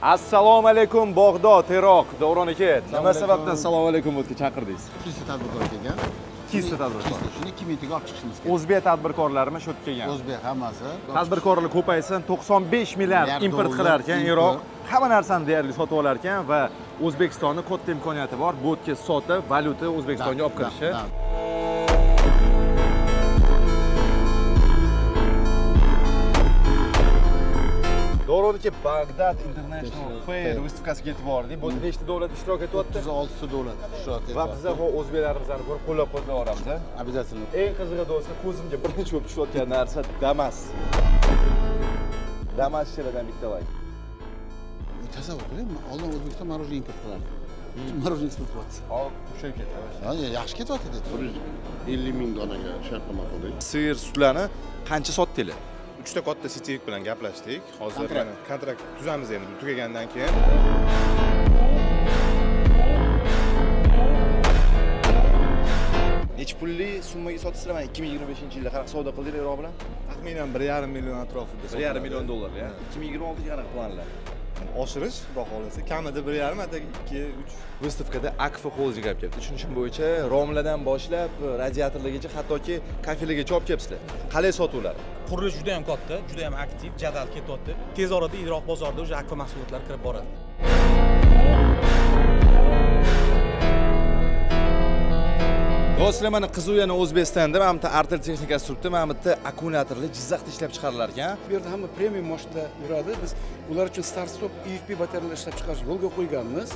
Assalomu alaykum Bog'dod, Teroq, Davron aka. Nima sababdan assalomu alaykum o'tga chaqirdingiz? Kista tadbirkor kelgan. Kista tadbirkor. Shuni 2 minutaga olib chiqishimiz kerak. O'zbek tadbirkorlarimi shu yerga kelgan? O'zbek hammasi. Tadbirkorlar ko'paysin, 95 milliard import qilar ekan Iroq. Hamma narsani deyarli sotib olar ekan va O'zbekistonning katta imkoniyati bor. Bu yerga sotib, valyuta O'zbekistonga olib kirishi. Davron aka, Baghdad International Fair выставкasiga yetib bordik. Bu nechta davlat ishtirok etyapti? 36 ta davlat ishtirok etyapti. Va biz ham o'zbeklarimizni ko'rib qo'llab-quvvatlayapmiz. Обязательно. Eng qizig'i do'stlar, ko'zimga birinchi bo'lib tushayotgan narsa Damas. Damas shiridan bitta voy. Tasavvur qiling, oldin O'zbekiston morojiya import qilardi. Morojiya eksport qilyapti. Hop, o'sha ketadi. Yaxshi ketyapti. 150 ming donaga shartnoma qildik. Sir sutlarni qancha sotdinglar? 3 ta katta sitivik bilan gaplashdik. Hozir mana kontrakt tuzamiz endi tugagandan keyin. Nech pulli summaga sotasizlar? Mana 2025-yilda qanaqa savdo qildinglar Iroq bilan? Taxminan 1,5 million atrofida. 1,5 million dollar, ya. 2026ga qanaqa planlar? Oshirish, xudo xolasa, kamida 1,5, ataga 2, 3. Выставкада Akfa Holding olib kelibdi. Tushunishim bo'yicha romlardan boshlab radiatorlargacha, hattoki kafelargacha olib kelibsizlar. Qalay sotuvlar? Qurilish juda ham katta, juda ham aktiv, jadal ketyapti. Tez orada Iroq bozorida o'sha Akfa mahsulotlari kirib boradi. Do'stlar, mana qizuv yana O'zbekistonda, mana bitta Artel texnikasi turibdi, mana bitta akkumulyatorlar Jizzaxda ishlab chiqarilar ekan. Bu yerda hamma premium mashina yuradi. Biz ular uchun start stop EFP batareyalar ishlab chiqarish yo'lga qo'yganmiz.